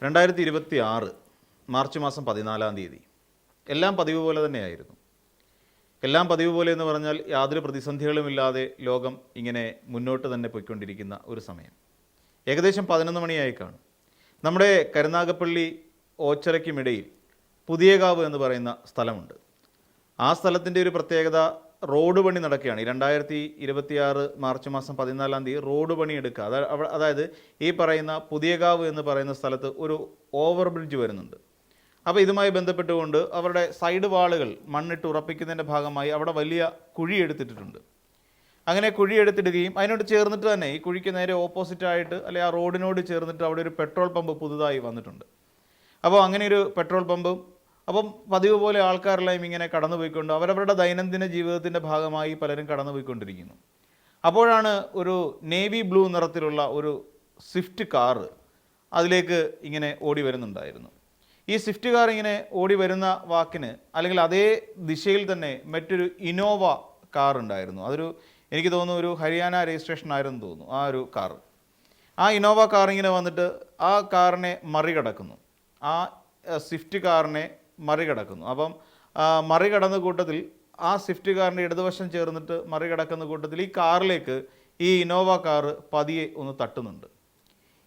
2026 March മാസം 14-ാം തീയതി എല്ലാം പതിവ് പോലെ തന്നെയായിരുന്നു. എല്ലാം പതിവ് പോലെ എന്ന് പറഞ്ഞാൽ യാതൊരു പ്രതിസന്ധികളുമില്ലാതെ ലോകം ഇങ്ങനെ മുന്നോട്ട് തന്നെ പോയിക്കൊണ്ടിരിക്കുന്ന ഒരു സമയം. ഏകദേശം 11 മണിയായി കാണും. നമ്മുടെ കരുനാഗപ്പള്ളി ഓച്ചിറയ്ക്കുമിടയിൽ പുതിയകാവ് എന്ന് പറയുന്ന സ്ഥലമുണ്ട്. ആ സ്ഥലത്തിൻ്റെ ഒരു പ്രത്യേകത, റോഡ് പണി നടക്കുകയാണ്. 2026 മാർച്ച് മാസം 14-ാം തീയതി റോഡ് പണി എടുക്കുക. അതായത് ഈ പറയുന്ന പുതിയകാവ് എന്ന് പറയുന്ന സ്ഥലത്ത് ഒരു ഓവർ ബ്രിഡ്ജ് വരുന്നുണ്ട്. അപ്പോൾ ഇതുമായി ബന്ധപ്പെട്ടുകൊണ്ട് അവരുടെ സൈഡ് വാളുകൾ മണ്ണിട്ട് ഉറപ്പിക്കുന്നതിൻ്റെ ഭാഗമായി അവിടെ വലിയ കുഴി എടുത്തിട്ടുണ്ട്. അങ്ങനെ കുഴി എടുത്തിടുകയും അതിനോട് ചേർന്നിട്ട് തന്നെ ഈ കുഴിക്ക് നേരെ ഓപ്പോസിറ്റായിട്ട് അല്ലെങ്കിൽ ആ റോഡിനോട് ചേർന്നിട്ട് അവിടെ ഒരു പെട്രോൾ പമ്പ് പുതുതായി വന്നിട്ടുണ്ട്. അപ്പോൾ അങ്ങനെ ഒരു പെട്രോൾ പമ്പും, അപ്പം പതിവ് പോലെ ആൾക്കാരെല്ലാം ഇങ്ങനെ കടന്നുപോയിക്കൊണ്ട് അവരവരുടെ ദൈനംദിന ജീവിതത്തിൻ്റെ ഭാഗമായി പലരും കടന്നുപോയിക്കൊണ്ടിരിക്കുന്നു. അപ്പോഴാണ് ഒരു നേവി ബ്ലൂ നിറത്തിലുള്ള ഒരു സ്വിഫ്റ്റ് കാറ് അതിലേക്ക് ഇങ്ങനെ ഓടി വരുന്നുണ്ടായിരുന്നു. ഈ സ്വിഫ്റ്റ് കാർ ഇങ്ങനെ ഓടി വരുന്ന വാക്കിന് അല്ലെങ്കിൽ അതേ ദിശയിൽ തന്നെ മറ്റൊരു ഇനോവ കാർ ഉണ്ടായിരുന്നു. അതൊരു, എനിക്ക് തോന്നുന്നു, ഒരു ഹരിയാന രജിസ്ട്രേഷൻ ആയിരുന്നു തോന്നുന്നു ആ ഒരു കാർ. ആ ഇനോവ കാർ ഇങ്ങനെ വന്നിട്ട് ആ കാറിനെ മറികടക്കുന്നു, ആ സ്വിഫ്റ്റ് കാറിനെ മറികടക്കുന്നു. അപ്പം മറികടന്ന കൂട്ടത്തിൽ ആ സ്വിഫ്റ്റ് കാറിൻ്റെ ഇടതുവശം ചേർന്നിട്ട് മറികടക്കുന്ന കൂട്ടത്തിൽ ഈ കാറിലേക്ക് ഈ ഇനോവ കാറ് പതിയെ ഒന്ന് തട്ടുന്നുണ്ട്.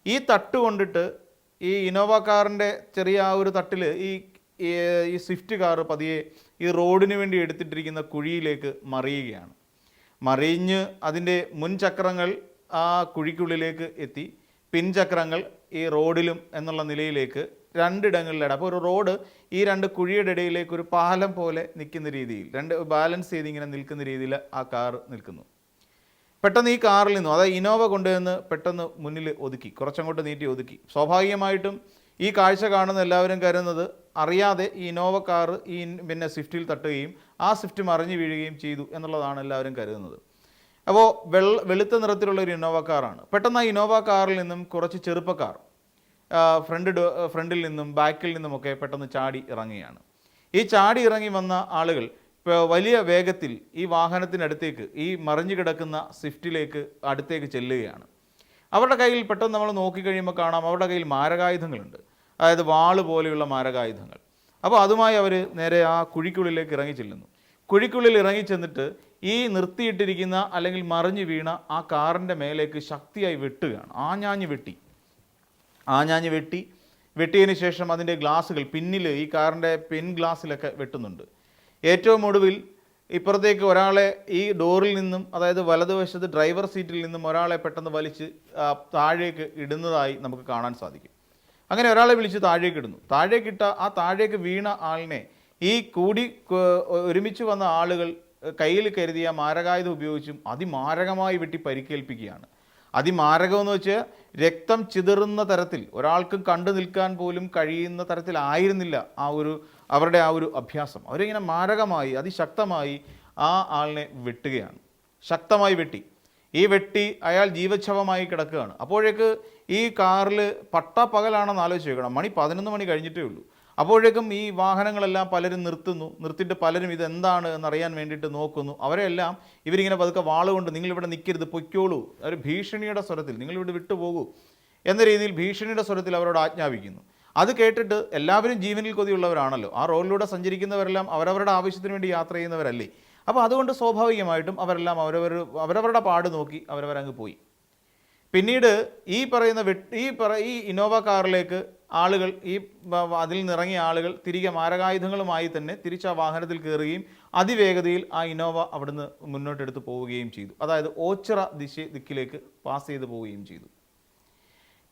ഈ തട്ട് കൊണ്ടിട്ട് ഈ ഇനോവ കാറിൻ്റെ ചെറിയ ആ ഒരു തട്ടിൽ ഈ സ്വിഫ്റ്റ് കാറ് പതിയെ ഈ റോഡിന് വേണ്ടി എടുത്തിട്ടിരിക്കുന്ന കുഴിയിലേക്ക് മറിയുകയാണ്. മറിഞ്ഞ് അതിൻ്റെ മുൻചക്രങ്ങൾ ആ കുഴിക്കുള്ളിലേക്ക് എത്തി, പിൻചക്രങ്ങൾ ഈ റോഡിലും എന്നുള്ള നിലയിലേക്ക് രണ്ടിടങ്ങളിലാണ്. അപ്പോൾ ഒരു റോഡ് ഈ രണ്ട് കുഴിയുടെ ഇടയിലേക്ക് ഒരു പാലം പോലെ നിൽക്കുന്ന രീതിയിൽ, രണ്ട് ബാലൻസ് ചെയ്ത് ഇങ്ങനെ നിൽക്കുന്ന രീതിയിൽ ആ കാർ നിൽക്കുന്നു. പെട്ടെന്ന് ഈ കാറിൽ നിന്നും, അതായത് ഇനോവ കൊണ്ടുവന്ന് പെട്ടെന്ന് മുന്നിൽ ഒതുക്കി, കുറച്ചങ്ങോട്ട് നീട്ടി ഒതുക്കി. സ്വാഭാവികമായിട്ടും ഈ കാഴ്ച കാണുന്ന എല്ലാവരും കരുതുന്നത് അറിയാതെ ഈ ഇനോവ കാർ ഈ സ്വിഫ്റ്റിൽ തട്ടുകയും ആ സ്വിഫ്റ്റ് മറിഞ്ഞു വീഴുകയും ചെയ്തു എന്നുള്ളതാണ് എല്ലാവരും കരുതുന്നത്. അപ്പോൾ വെളുത്ത നിറത്തിലുള്ള ഒരു ഇനോവ കാറാണ്. പെട്ടെന്ന് ആ ഇനോവ കാറിൽ നിന്നും കുറച്ച് ചെറുപ്പക്കാർ ഫ്രണ്ടിൽ നിന്നും ബാക്കിൽ നിന്നുമൊക്കെ പെട്ടെന്ന് ചാടി ഇറങ്ങുകയാണ്. ഈ ചാടി ഇറങ്ങി വന്ന ആളുകൾ വലിയ വേഗത്തിൽ ഈ വാഹനത്തിനടുത്തേക്ക്, ഈ മറിഞ്ഞു കിടക്കുന്ന സ്വിഫ്റ്റിലേക്ക് അടുത്തേക്ക് ചെല്ലുകയാണ്. അവരുടെ കയ്യിൽ പെട്ടെന്ന് നമ്മൾ നോക്കിക്കഴിയുമ്പോൾ കാണാം അവരുടെ കയ്യിൽ മാരകായുധങ്ങളുണ്ട്, അതായത് വാള് പോലെയുള്ള മാരകായുധങ്ങൾ. അപ്പോൾ അതുമായി അവർ നേരെ ആ കുഴിക്കുള്ളിലേക്ക് ഇറങ്ങി ചെല്ലുന്നു. കുഴിക്കുള്ളിൽ ഇറങ്ങി ചെന്നിട്ട് ഈ നിർത്തിയിട്ടിരിക്കുന്ന അല്ലെങ്കിൽ മറിഞ്ഞു വീണ ആ കാറിൻ്റെ മേലേക്ക് ശക്തിയായി വെട്ടുകയാണ്. ആഞ്ഞാഞ്ഞ് വെട്ടിയതിന് ശേഷം അതിൻ്റെ ഗ്ലാസുകൾ പിന്നിൽ, ഈ കാറിൻ്റെ പിൻ ഗ്ലാസ്സിലൊക്കെ വെട്ടുന്നുണ്ട്. ഏറ്റവും ഒടുവിൽ ഇപ്പുറത്തേക്ക് ഒരാളെ ഈ ഡോറിൽ നിന്നും, അതായത് വലതുവശത്ത് ഡ്രൈവർ സീറ്റിൽ നിന്നും ഒരാളെ പെട്ടെന്ന് വലിച്ച് താഴേക്ക് ഇടുന്നതായി നമുക്ക് കാണാൻ സാധിക്കും. അങ്ങനെ ഒരാളെ വിളിച്ച് താഴേക്ക് ഇടുന്നു. താഴേക്ക് വീണ ആളിനെ ഈ ഒരുമിച്ച് വന്ന ആളുകൾ കയ്യിൽ കരുതിയ മാരകായുധം ഉപയോഗിച്ചും അതിമാരകമായി വെട്ടി പരിക്കേൽപ്പിക്കുകയാണ്. അതിമാരകമെന്ന് വെച്ചാൽ രക്തം ചിതറുന്ന തരത്തിൽ, ഒരാൾക്കും കണ്ടു നിൽക്കാൻ പോലും കഴിയുന്ന തരത്തിലായിരുന്നില്ല അവരുടെ ആ ഒരു അഭ്യാസം. അവരിങ്ങനെ മാരകമായി അതിശക്തമായി ആ ആളിനെ വെട്ടുകയാണ്. ശക്തമായി വെട്ടി അയാൾ ജീവച്ഛവമായി കിടക്കുകയാണ്. അപ്പോഴേക്ക് ഈ കാറിൽ പട്ടാപ്പകലാണെന്ന് ആലോചിച്ച് നോക്കണം. 11 മണി കഴിഞ്ഞിട്ടേ ഉള്ളൂ. അപ്പോഴേക്കും ഈ വാഹനങ്ങളെല്ലാം പലരും നിർത്തിയിട്ട് പലരും ഇതെന്താണ് എന്നറിയാൻ വേണ്ടിയിട്ട് നോക്കുന്നു. അവരെല്ലാം ഇവരിങ്ങനെ പതുക്കെ വാളുകൊണ്ട്, നിങ്ങളിവിടെ നിൽക്കരുത്, പൊയ്ക്കോളൂ, ഒരു ഭീഷണിയുടെ സ്വരത്തിൽ, നിങ്ങളിവിടെ വിട്ടുപോകൂ എന്ന രീതിയിൽ ഭീഷണിയുടെ സ്വരത്തിൽ അവരോട് ആജ്ഞാപിക്കുന്നു. അത് കേട്ടിട്ട് എല്ലാവരും ജീവനിൽ കൊതിയുള്ളവരാണല്ലോ, ആ റോഡിലൂടെ സഞ്ചരിക്കുന്നവരെല്ലാം അവരവരുടെ ആവശ്യത്തിന് വേണ്ടി യാത്ര ചെയ്യുന്നവരല്ലേ. അപ്പോൾ അതുകൊണ്ട് സ്വാഭാവികമായിട്ടും അവരെല്ലാം അവരവരുടെ പാട് നോക്കി അവരവരങ്ങ് പോയി. പിന്നീട് ഈ ഇന്നോവ കാറിലേക്ക് ആളുകൾ, അതിൽ നിന്നിറങ്ങിയ ആളുകൾ തിരികെ മാരകായുധങ്ങളുമായി തന്നെ തിരിച്ച് ആ വാഹനത്തിൽ കയറുകയും അതിവേഗതയിൽ ആ ഇന്നോവ അവിടുന്ന് മുന്നോട്ടെടുത്ത് പോവുകയും ചെയ്തു. അതായത് ഓച്ചിറ ദിക്കിലേക്ക് പാസ് ചെയ്ത് പോവുകയും ചെയ്തു.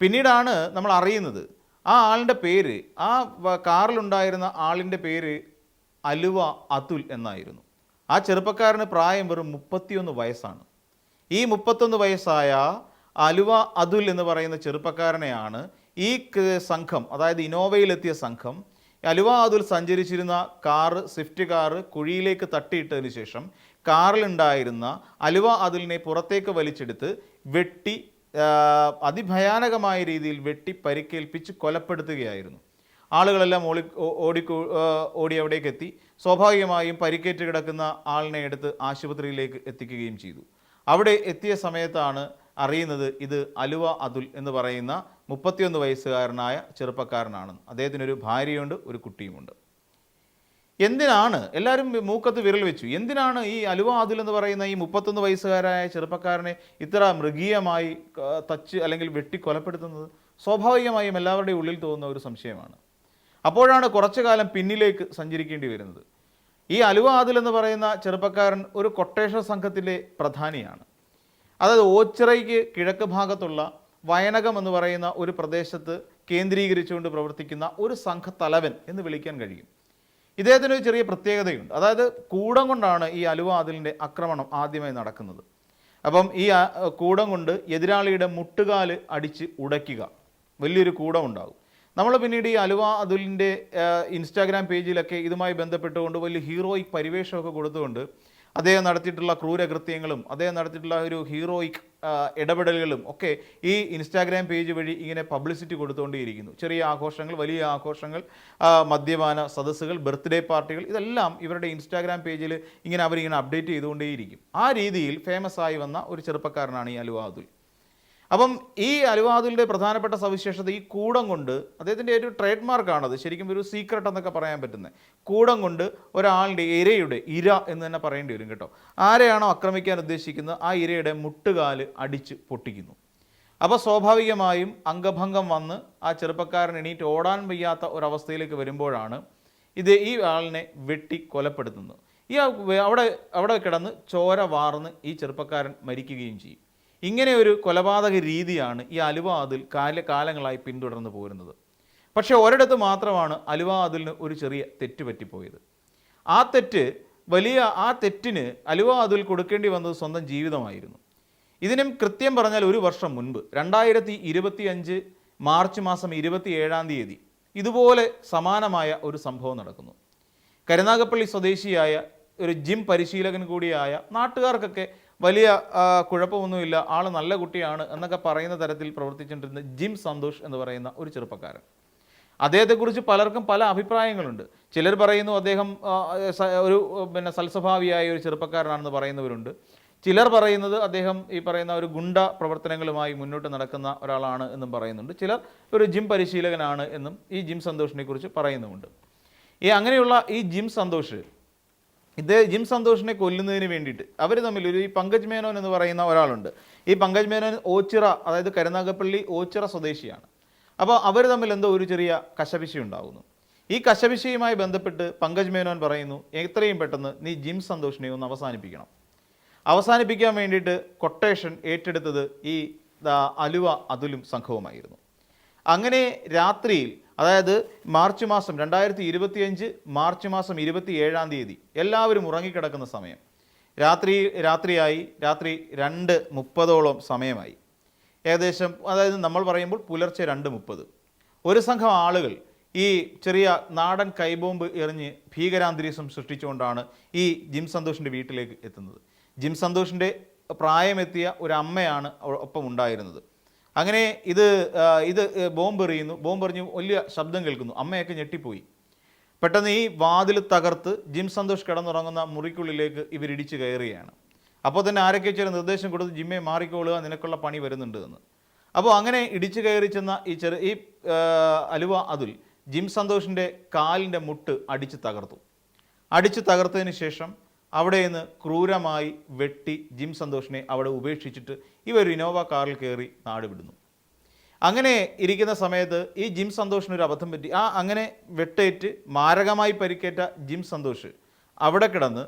പിന്നീടാണ് നമ്മൾ അറിയുന്നത് ആ ആളിൻ്റെ പേര്, ആ കാറിലുണ്ടായിരുന്ന ആളിൻ്റെ പേര് അലുവ അതുൽ എന്നായിരുന്നു. ആ ചെറുപ്പക്കാരന് പ്രായം വെറും 31 വയസ്സാണ്. ഈ 31 വയസ്സായ അലുവ അതുൽ എന്ന് പറയുന്ന ചെറുപ്പക്കാരനെയാണ് ഈ സംഘം, അതായത് ഇനോവയിലെത്തിയ സംഘം, അലുവ അതുൽ സഞ്ചരിച്ചിരുന്ന കാറ്, സ്വിഫ്റ്റ് കാറ് കുഴിയിലേക്ക് തട്ടിയിട്ടതിന് ശേഷം കാറിലുണ്ടായിരുന്ന അലുവ അതുലിനെ പുറത്തേക്ക് വലിച്ചെടുത്ത് അതിഭയാനകമായ രീതിയിൽ വെട്ടി പരിക്കേൽപ്പിച്ച് കൊലപ്പെടുത്തുകയായിരുന്നു. ആളുകളെല്ലാം ഓടി അവിടേക്ക് എത്തി. സ്വാഭാവികമായും പരിക്കേറ്റ് കിടക്കുന്ന ആളിനെ എടുത്ത് ആശുപത്രിയിലേക്ക് എത്തിക്കുകയും ചെയ്തു. അവിടെ എത്തിയ സമയത്താണ് അറിയുന്നത് ഇത് അലുവ അതുൽ എന്ന് പറയുന്ന 31 വയസ്സുകാരനായ ചെറുപ്പക്കാരനാണ്. അദ്ദേഹത്തിനൊരു ഭാര്യയുണ്ട്, ഒരു കുട്ടിയുമുണ്ട്. എന്തിനാണ് എല്ലാവരും മൂക്കത്ത് വിരൽ വെച്ചു? എന്തിനാണ് ഈ അലുവ ആദിൽ എന്ന് പറയുന്ന ഈ 31 വയസ്സുകാരായ ചെറുപ്പക്കാരനെ ഇത്ര മൃഗീയമായി തച്ച് അല്ലെങ്കിൽ വെട്ടി കൊലപ്പെടുത്തുന്നത്? സ്വാഭാവികമായും എല്ലാവരുടെയും ഉള്ളിൽ തോന്നുന്ന ഒരു സംശയമാണ്. അപ്പോഴാണ് കുറച്ചു കാലം പിന്നിലേക്ക് സഞ്ചരിക്കേണ്ടി വരുന്നത്. ഈ അലുവ ആദിൽ എന്ന് പറയുന്ന ചെറുപ്പക്കാരൻ ഒരു കൊട്ടേഷൻ സംഘത്തിൻ്റെ പ്രധാനിയാണ്. അതായത് ഓച്ചിറയ്ക്ക് കിഴക്ക് ഭാഗത്തുള്ള വയനകം എന്ന് പറയുന്ന ഒരു പ്രദേശത്ത് കേന്ദ്രീകരിച്ചുകൊണ്ട് പ്രവർത്തിക്കുന്ന ഒരു സംഘത്തലവൻ എന്ന് വിളിക്കാൻ കഴിയും. ഇദ്ദേഹത്തിന് ഒരു ചെറിയ പ്രത്യേകതയുണ്ട്. അതായത് കൂടം കൊണ്ടാണ് ഈ അലുവ ആദിലിൻ്റെ ആക്രമണം ആദ്യമായി നടക്കുന്നത്. അപ്പം ഈ കൂടം കൊണ്ട് എതിരാളിയുടെ മുട്ടുകാല് അടിച്ച് ഉടയ്ക്കുക, വലിയൊരു കൂടം ഉണ്ടാകും. നമ്മൾ പിന്നീട് ഈ അലുവ അതുലിൻ്റെ ഇൻസ്റ്റാഗ്രാം പേജിലൊക്കെ ഇതുമായി ബന്ധപ്പെട്ടുകൊണ്ട് വലിയ ഹീറോയിക് പരിവേഷമൊക്കെ കൊടുത്തുകൊണ്ട് അദ്ദേഹം നടത്തിയിട്ടുള്ള ക്രൂരകൃത്യങ്ങളും അദ്ദേഹം നടത്തിയിട്ടുള്ള ഒരു ഹീറോയിക് ഇടപെടലുകളും ഒക്കെ ഈ ഇൻസ്റ്റാഗ്രാം പേജ് വഴി ഇങ്ങനെ പബ്ലിസിറ്റി കൊടുത്തുകൊണ്ടേയിരിക്കുന്നു. ചെറിയ ആഘോഷങ്ങൾ, വലിയ ആഘോഷങ്ങൾ, മദ്യപാന സദസ്സുകൾ, ബർത്ത്ഡേ പാർട്ടികൾ, ഇതെല്ലാം ഇവരുടെ ഇൻസ്റ്റാഗ്രാം പേജിൽ ഇങ്ങനെ അവരിങ്ങനെ അപ്ഡേറ്റ് ചെയ്തുകൊണ്ടേയിരിക്കും. ആ രീതിയിൽ ഫേമസ് ആയി വന്ന ഒരു ചെറുപ്പക്കാരനാണ് ഈ അലുവ അതുൽ. അപ്പം ഈ അലുവ അതുലിൻ്റെ പ്രധാനപ്പെട്ട സവിശേഷത ഈ കൂടം കൊണ്ട്, അദ്ദേഹത്തിൻ്റെ ഒരു ട്രേഡ് മാർക്കാണത്, ശരിക്കും ഒരു സീക്രട്ട് എന്നൊക്കെ പറയാൻ പറ്റുന്നത്. കൂടം കൊണ്ട് ഒരാളുടെ ഇര എന്ന് തന്നെ പറയേണ്ടി വരും കേട്ടോ. ആരെയാണോ ആക്രമിക്കാൻ ഉദ്ദേശിക്കുന്നത് ആ ഇരയുടെ മുട്ടുകാല് അടിച്ച് പൊട്ടിക്കുന്നു. അപ്പോൾ സ്വാഭാവികമായും അംഗഭംഗം വന്ന് ആ ചെറുപ്പക്കാരൻ എണീറ്റ് ഓടാൻ വയ്യാത്ത ഒരവസ്ഥയിലേക്ക് വരുമ്പോഴാണ് ഈ ആളിനെ വെട്ടി കൊലപ്പെടുത്തുന്നത്. അവിടെ കിടന്ന് ചോര വാർന്ന് ഈ ചെറുപ്പക്കാരൻ മരിക്കുകയും ചെയ്യും. ഇങ്ങനെ ഒരു കൊലപാതക രീതിയാണ് ഈ അലുവ അതുൽ കാലങ്ങളായി പിന്തുടർന്നു പോരുന്നത്. പക്ഷേ ഒരിടത്ത് മാത്രമാണ് അലുവ അതുലിന് ഒരു ചെറിയ തെറ്റ് പറ്റിപ്പോയത്. ആ തെറ്റിന് അലുവ അതുൽ കൊടുക്കേണ്ടി വന്നത് സ്വന്തം ജീവിതമായിരുന്നു. ഇതിനും കൃത്യം പറഞ്ഞാൽ ഒരു വർഷം മുൻപ് 2025 മാർച്ച് മാസം 27 ഇതുപോലെ സമാനമായ ഒരു സംഭവം നടക്കുന്നു. കരുനാഗപ്പള്ളി സ്വദേശിയായ ഒരു ജിം പരിശീലകൻ കൂടിയായ, നാട്ടുകാർക്കൊക്കെ വലിയ കുഴപ്പമൊന്നുമില്ല, ആൾ നല്ല കുട്ടിയാണ് എന്നൊക്കെ പറയുന്ന തരത്തിൽ പ്രവർത്തിച്ചിട്ടിരുന്ന ജിം സന്തോഷ് എന്ന് പറയുന്ന ഒരു ചെറുപ്പക്കാരൻ. അദ്ദേഹത്തെക്കുറിച്ച് പലർക്കും പല അഭിപ്രായങ്ങളുണ്ട്. ചിലർ പറയുന്നു അദ്ദേഹം ഒരു സൽസ്വഭാവിയായ ഒരു ചെറുപ്പക്കാരനാണെന്ന് പറയുന്നവരുണ്ട്. ചിലർ പറയുന്നത് അദ്ദേഹം ഈ പറയുന്ന ഒരു ഗുണ്ട പ്രവർത്തനങ്ങളുമായി മുന്നോട്ട് നടക്കുന്ന ഒരാളാണ് എന്നും പറയുന്നുണ്ട്. ചിലർ ഒരു ജിം പരിശീലകനാണ് എന്നും ഈ ജിം സന്തോഷിനെ കുറിച്ച് പറയുന്നുമുണ്ട്. അങ്ങനെയുള്ള ഈ ജിം സന്തോഷിനെ കൊല്ലുന്നതിന് വേണ്ടിയിട്ട് അവർ തമ്മിൽ ഈ പങ്കജ് മേനോൻ എന്ന് പറയുന്ന ഒരാളുണ്ട്. ഈ പങ്കജ് മേനോൻ ഓച്ചിറ, അതായത് കരുനാഗപ്പള്ളി ഓച്ചിറ സ്വദേശിയാണ്. അപ്പോൾ അവർ തമ്മിൽ എന്തോ ഒരു ചെറിയ കശപിശ ഉണ്ടാകുന്നു. ഈ കശപിശയുമായി ബന്ധപ്പെട്ട് പങ്കജ് മേനോൻ പറയുന്നു, എത്രയും പെട്ടെന്ന് നീ ജിം സന്തോഷിനെ ഒന്ന് അവസാനിപ്പിക്കാൻ വേണ്ടിയിട്ട് കൊട്ടേഷൻ ഏറ്റെടുത്തത് ഈ അലുവ അതുലും സംഘവുമായിരുന്നു. അങ്ങനെ രാത്രിയിൽ, അതായത് മാർച്ച് മാസം 2025 മാർച്ച് മാസം 27 എല്ലാവരും ഉറങ്ങിക്കിടക്കുന്ന സമയം, രാത്രിയായി, രാത്രി 2:30 സമയമായി ഏകദേശം. അതായത് നമ്മൾ പറയുമ്പോൾ പുലർച്ചെ 2:30 ഒരു സംഘം ആളുകൾ ഈ ചെറിയ നാടൻ കൈബോംബ് എറിഞ്ഞ് ഭീകരാന്തരീക്ഷം സൃഷ്ടിച്ചുകൊണ്ടാണ് ഈ ജിം സന്തോഷിൻ്റെ വീട്ടിലേക്ക് എത്തുന്നത്. ജിം സന്തോഷിൻ്റെ പ്രായമെത്തിയ ഒരു അമ്മയാണ് ഒപ്പം ഉണ്ടായിരുന്നത്. അങ്ങനെ ഇത് ബോംബെറിഞ്ഞ് വലിയ ശബ്ദം കേൾക്കുന്നു. അമ്മയൊക്കെ ഞെട്ടിപ്പോയി. പെട്ടെന്ന് ഈ വാതിൽ തകർത്ത് ജിം സന്തോഷ് കിടന്നുറങ്ങുന്ന മുറിക്കുള്ളിലേക്ക് ഇവരിടിച്ച് കയറുകയാണ്. അപ്പോൾ തന്നെ ആരൊക്കെ ചില നിർദ്ദേശം കൊടുത്ത്, ജിമ്മെ മാറിക്കൊള്ളുക, നിനക്കുള്ള പണി വരുന്നുണ്ട് എന്ന്. അപ്പോൾ അങ്ങനെ ഇടിച്ചു കയറി ചെന്ന ഈ അലുവ അതുൽ ജിം സന്തോഷിൻ്റെ കാലിൻ്റെ മുട്ട് അടിച്ച് തകർത്തതിന് ശേഷം അവിടെ നിന്ന് ക്രൂരമായി വെട്ടി ജിം സന്തോഷിനെ അവിടെ ഉപേക്ഷിച്ചിട്ട് ഇവർ ഇനോവ കാറിൽ കയറി നാട് വിടുന്നു. അങ്ങനെ ഇരിക്കുന്ന സമയത്ത് ഈ ജിം സന്തോഷിനൊരു അബദ്ധം പറ്റി. അങ്ങനെ വെട്ടേറ്റ് മാരകമായി പരിക്കേറ്റ ജിം സന്തോഷ് അവിടെ കിടന്ന്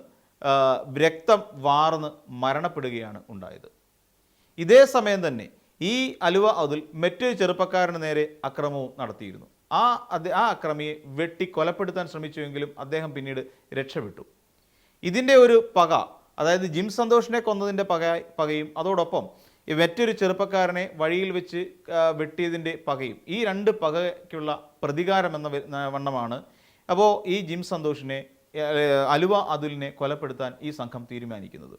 രക്തം വാർന്ന് മരണപ്പെടുകയാണ് ഉണ്ടായത്. ഇതേ സമയം തന്നെ ഈ അലുവ അതുൽ മറ്റൊരു ചെറുപ്പക്കാരന് നേരെ അക്രമവും നടത്തിയിരുന്നു. ആ അക്രമിയെ വെട്ടി കൊലപ്പെടുത്താൻ ശ്രമിച്ചുവെങ്കിലും അദ്ദേഹം പിന്നീട് രക്ഷപ്പെട്ടു. ഇതിൻ്റെ ഒരു പക, അതായത് ജിം സന്തോഷിനെ കൊന്നതിൻ്റെ പകയും അതോടൊപ്പം മറ്റൊരു ചെറുപ്പക്കാരനെ വഴിയിൽ വെച്ച് വെട്ടിയതിൻ്റെ പകയും, ഈ രണ്ട് പകയ്ക്കുള്ള പ്രതികാരം എന്ന വണ്ണമാണ് അപ്പോൾ ഈ ജിം സന്തോഷിനെ, അലുവ അതുലിനെ കൊലപ്പെടുത്താൻ ഈ സംഘം തീരുമാനിക്കുന്നത്.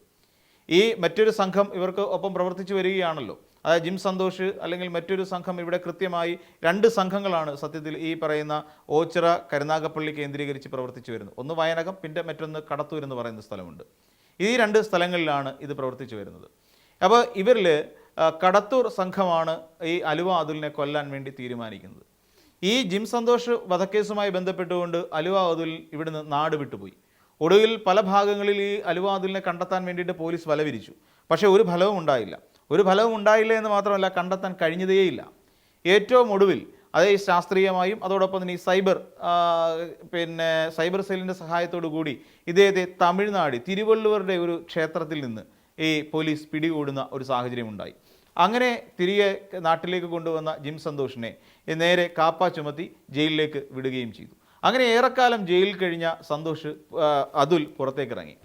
ഈ മറ്റൊരു സംഘം ഇവർക്ക് ഒപ്പം പ്രവർത്തിച്ചു വരികയാണല്ലോ. അതായത് ജിം സന്തോഷ് അല്ലെങ്കിൽ മറ്റൊരു സംഘം, ഇവിടെ കൃത്യമായി 2 സംഘങ്ങളാണ് സത്യത്തിൽ ഈ പറയുന്ന ഓച്ചിറ കരുനാഗപ്പള്ളി കേന്ദ്രീകരിച്ച് പ്രവർത്തിച്ചു വരുന്നത്. ഒന്ന് വയനകം, പിന്നെ മറ്റൊന്ന് കടത്തൂർ എന്ന് പറയുന്ന സ്ഥലമുണ്ട്. ഈ 2 സ്ഥലങ്ങളിലാണ് ഇത് പ്രവർത്തിച്ചു വരുന്നത്. അപ്പോൾ ഇവരിൽ കടത്തൂർ സംഘമാണ് ഈ അലുവ അതുലിനെ കൊല്ലാൻ വേണ്ടി തീരുമാനിക്കുന്നത്. ഈ ജിം സന്തോഷ് വധക്കേസുമായി ബന്ധപ്പെട്ടുകൊണ്ട് അലുവ അതുൽ ഇവിടുന്ന് നാട് വിട്ടുപോയി. ഒടുവിൽ പല ഭാഗങ്ങളിൽ ഈ അലുവ അതുലിനെ കണ്ടെത്താൻ വേണ്ടിയിട്ട് പോലീസ് വലവിരിച്ചു. പക്ഷേ ഒരു ഫലവും ഉണ്ടായില്ല. ഒരു ഫലവും ഉണ്ടായില്ല എന്ന് മാത്രമല്ല, കണ്ടെത്താൻ കഴിഞ്ഞതേയില്ല. ഏറ്റവും ഒടുവിൽ അതേ ശാസ്ത്രീയമായും അതോടൊപ്പം തന്നെ ഈ സൈബർ സെല്ലിൻ്റെ സഹായത്തോടു കൂടി ഇദ്ദേഹത്തെ തമിഴ്നാട് തിരുവള്ളുവരുടെ ഒരു ക്ഷേത്രത്തിൽ നിന്ന് ഈ പോലീസ് പിടികൂടുന്ന ഒരു സാഹചര്യം ഉണ്ടായി. അങ്ങനെ തിരികെ നാട്ടിലേക്ക് കൊണ്ടുവന്ന ജിം സന്തോഷിനെ നേരെ കാപ്പ ചുമത്തി ജയിലിലേക്ക് വിടുകയും ചെയ്തു. അങ്ങനെ ഏറെക്കാലം ജയിലിൽ കഴിഞ്ഞ അതുൽ പുറത്തേക്കിറങ്ങി.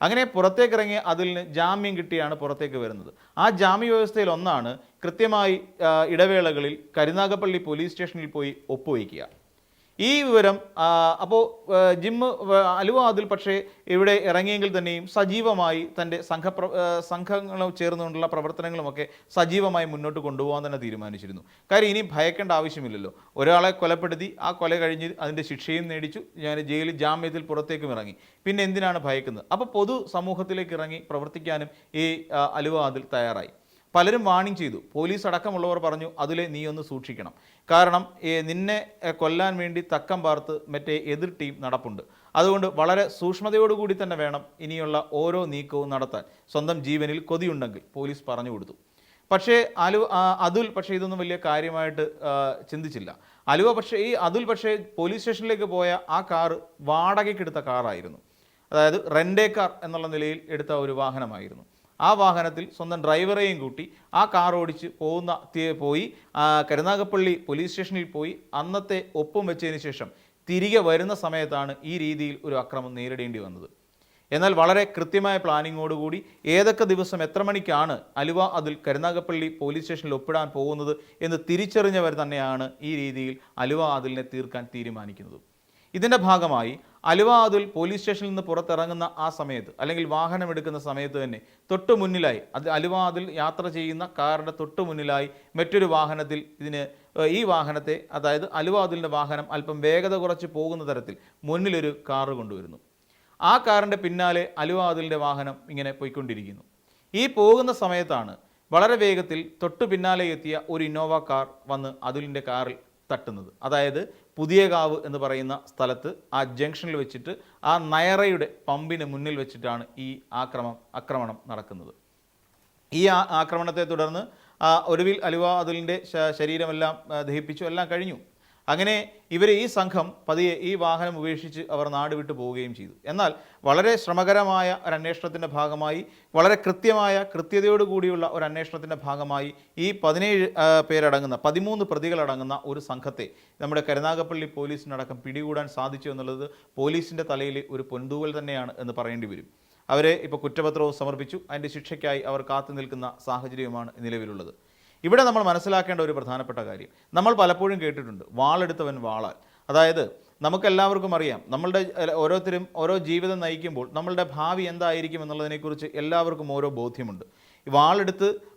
അങ്ങനെ പുറത്തേക്കിറങ്ങിയ അതുലിന് ജാമ്യം കിട്ടിയാണ് പുറത്തേക്ക് വരുന്നത്. ആ ജാമ്യ വ്യവസ്ഥയിൽ ഒന്നാണ് കൃത്യമായി ഇടവേളകളിൽ കരുനാഗപ്പള്ളി പോലീസ് സ്റ്റേഷനിൽ പോയി ഒപ്പുവയ്ക്കുക. ഈ വിവരം അപ്പോൾ അലുവ അതുൽ പക്ഷേ ഇവിടെ ഇറങ്ങിയെങ്കിൽ തന്നെയും സജീവമായി തൻ്റെ സംഘങ്ങളും ചേർന്നുകൊണ്ടുള്ള പ്രവർത്തനങ്ങളുമൊക്കെ സജീവമായി മുന്നോട്ട് കൊണ്ടുപോകാൻ തന്നെ തീരുമാനിച്ചിരുന്നു. കാര്യം ഇനി ഭയക്കേണ്ട ആവശ്യമില്ലല്ലോ. ഒരാളെ കൊലപ്പെടുത്തി, ആ കൊല കഴിഞ്ഞ് അതിൻ്റെ ശിക്ഷയും നേടിച്ചു, ഞാൻ ജയിലിൽ ജാമ്യത്തിൽ പുറത്തേക്കും ഇറങ്ങി. പിന്നെ എന്തിനാണ് ഭയക്കുന്നത്? അപ്പോൾ പൊതു സമൂഹത്തിലേക്ക് ഇറങ്ങി പ്രവർത്തിക്കാനും ഈ അലുവ അതുൽ തയ്യാറായി. പലരും വാണിംഗ് ചെയ്തു. പോലീസ് അടക്കമുള്ളവർ പറഞ്ഞു, അതിലെ നീ ഒന്ന് സൂക്ഷിക്കണം. കാരണം നിന്നെ കൊല്ലാൻ വേണ്ടി തക്കം പാർത്ത് മറ്റേ എതിർ ടീം നടപ്പുണ്ട്. അതുകൊണ്ട് വളരെ സൂക്ഷ്മതയോടുകൂടി തന്നെ വേണം ഇനിയുള്ള ഓരോ നീക്കവും നടത്താൻ. സ്വന്തം ജീവനിൽ കൊതിയുണ്ടെങ്കിൽ പോലീസ് പറഞ്ഞു കൊടുത്തു. പക്ഷേ അതുൽ ഇതൊന്നും വലിയ കാര്യമായിട്ട് ചിന്തിച്ചില്ല. അതുൽ പോലീസ് സ്റ്റേഷനിലേക്ക് പോയ ആ കാറ് വാടകയ്ക്കെടുത്ത കാറായിരുന്നു. അതായത് റെൻ്റേ കാർ എന്നുള്ള നിലയിൽ എടുത്ത ഒരു വാഹനമായിരുന്നു. ആ വാഹനത്തിൽ സ്വന്തം ഡ്രൈവറെയും കൂട്ടി ആ കാർ ഓടിച്ച് പോയി കരുനാഗപ്പള്ളി പോലീസ് സ്റ്റേഷനിൽ പോയി അന്നത്തെ ഒപ്പും വെച്ചതിന് ശേഷം തിരികെ വരുന്ന സമയത്താണ് ഈ രീതിയിൽ ഒരു അക്രമം നേരിടേണ്ടി വന്നത്. എന്നാൽ വളരെ കൃത്യമായ പ്ലാനിങ്ങോടുകൂടി ഏതൊക്കെ ദിവസം എത്ര മണിക്കാണ് അലുവ അതുൽ കരുനാഗപ്പള്ളി പോലീസ് സ്റ്റേഷനിൽ ഒപ്പിടാൻ പോകുന്നത് എന്ന് തിരിച്ചറിഞ്ഞവർ തന്നെയാണ് ഈ രീതിയിൽ അലുവ അതുലിനെ തീർക്കാൻ തീരുമാനിക്കുന്നത്. ഇതിൻ്റെ ഭാഗമായി അലുവ അതുൽ പോലീസ് സ്റ്റേഷനിൽ നിന്ന് പുറത്തിറങ്ങുന്ന ആ സമയത്ത്, അല്ലെങ്കിൽ വാഹനം എടുക്കുന്ന സമയത്ത് തന്നെ തൊട്ടു മുന്നിലായി അലുവ അതുൽ യാത്ര ചെയ്യുന്ന കാറിൻ്റെ തൊട്ടു മുന്നിലായി മറ്റൊരു വാഹനത്തിൽ ഈ വാഹനത്തെ, അതായത് അലുവ അതുലിൻ്റെ വാഹനം അല്പം വേഗത കുറച്ച് പോകുന്ന തരത്തിൽ മുന്നിലൊരു കാറ് കൊണ്ടുവരുന്നു. ആ കാറിൻ്റെ പിന്നാലെ അലുവ അതുലിൻ്റെ വാഹനം ഇങ്ങനെ പോയിക്കൊണ്ടിരിക്കുന്നു. ഈ പോകുന്ന സമയത്താണ് വളരെ വേഗത്തിൽ തൊട്ടു പിന്നാലെ എത്തിയ ഒരു ഇന്നോവ കാർ വന്ന് അതുലിൻ്റെ കാറിൽ തട്ടുന്നത്. അതായത് പുതിയകാവ് എന്ന് പറയുന്ന സ്ഥലത്ത് ആ ജംഗ്ഷനിൽ വെച്ചിട്ട് ആ നയറയുടെ പമ്പിന് മുന്നിൽ വെച്ചിട്ടാണ് ഈ ആക്രമണം നടക്കുന്നത്. ഈ ആക്രമണത്തെ തുടർന്ന് ഒടുവിൽ അലുവ അതുലിൻ്റെ ശരീരമെല്ലാം ദഹിപ്പിച്ചു, എല്ലാം കഴിഞ്ഞു. അങ്ങനെ ഈ സംഘം പതിയെ ഈ വാഹനം ഉപേക്ഷിച്ച് അവർ നാട് വിട്ടു പോവുകയും ചെയ്തു. എന്നാൽ വളരെ ശ്രമകരമായ ഒരു അന്വേഷണത്തിൻ്റെ ഭാഗമായി, വളരെ കൃത്യതയോടുകൂടിയുള്ള ഒരു അന്വേഷണത്തിൻ്റെ ഭാഗമായി ഈ 13 പ്രതികളടങ്ങുന്ന ഒരു സംഘത്തെ നമ്മുടെ കരുനാഗപ്പള്ളി പോലീസിനടക്കം പിടികൂടാൻ സാധിച്ചു എന്നുള്ളത് പോലീസിൻ്റെ തലയിൽ ഒരു പൊൻതൂവൽ തന്നെയാണ് എന്ന് പറയേണ്ടി വരും. അവരെ ഇപ്പോൾ കുറ്റപത്രവും സമർപ്പിച്ചു. അതിൻ്റെ ശിക്ഷയ്ക്കായി അവർ കാത്തു നിൽക്കുന്ന സാഹചര്യവുമാണ് നിലവിലുള്ളത്. ഇവിടെ നമ്മൾ മനസ്സിലാക്കേണ്ട ഒരു പ്രധാനപ്പെട്ട കാര്യം, നമ്മൾ പലപ്പോഴും കേട്ടിട്ടുണ്ട്, വാളെടുത്തവൻ വാളാൽ. അതായത് നമുക്കെല്ലാവർക്കും അറിയാം, ഓരോരുത്തരും ഓരോ ജീവിതം നയിക്കുമ്പോൾ നമ്മളുടെ ഭാവി എന്തായിരിക്കും എന്നുള്ളതിനെക്കുറിച്ച് എല്ലാവർക്കും ഓരോ ബോധ്യമുണ്ട്.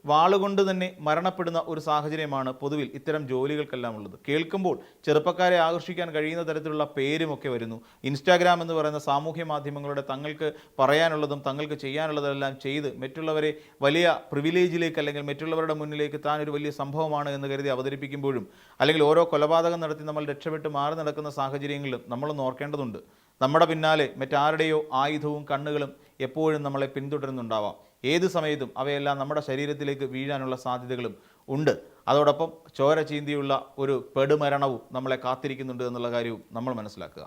വാളുകൊണ്ട് തന്നെ മരണപ്പെടുന്ന ഒരു സാഹചര്യമാണ് പൊതുവിൽ ഇത്തരം ജോലികൾക്കെല്ലാം ഉള്ളത്. കേൾക്കുമ്പോൾ ചെറുപ്പക്കാരെ ആകർഷിക്കാൻ കഴിയുന്ന തരത്തിലുള്ള പേരുമൊക്കെ വരുന്നു. ഇൻസ്റ്റാഗ്രാം എന്ന് പറയുന്ന സാമൂഹ്യ മാധ്യമങ്ങളുടെ തങ്ങൾക്ക് പറയാനുള്ളതും തങ്ങൾക്ക് ചെയ്യാനുള്ളതെല്ലാം ചെയ്ത് മറ്റുള്ളവരെ വലിയ പ്രിവിലേജിലേക്ക്, അല്ലെങ്കിൽ മറ്റുള്ളവരുടെ മുന്നിലേക്ക് താൻ ഒരു വലിയ സംഭവമാണ് എന്ന് കരുതി അവതരിപ്പിക്കുമ്പോഴും, അല്ലെങ്കിൽ ഓരോ കൊലപാതകം നടത്തി നമ്മൾ രക്ഷപ്പെട്ട് മാറി നടക്കുന്ന സാഹചര്യങ്ങളിലും നമ്മളൊന്ന് ഓർക്കേണ്ടതുണ്ട്. നമ്മുടെ പിന്നാലെ മറ്റാരുടെയോ ആയുധവും കണ്ണുകളും എപ്പോഴും നമ്മളെ പിന്തുടരുന്നുണ്ടാവാം. ഏത് സമയത്തും അവയെല്ലാം നമ്മുടെ ശരീരത്തിലേക്ക് വീഴാനുള്ള സാധ്യതകളും ഉണ്ട്. അതോടൊപ്പം ചോര ചീന്തിയുള്ള ഒരു പെടുമരണവും നമ്മളെ കാത്തിരിക്കുന്നുണ്ട് എന്നുള്ള കാര്യവും നമ്മൾ മനസ്സിലാക്കുക.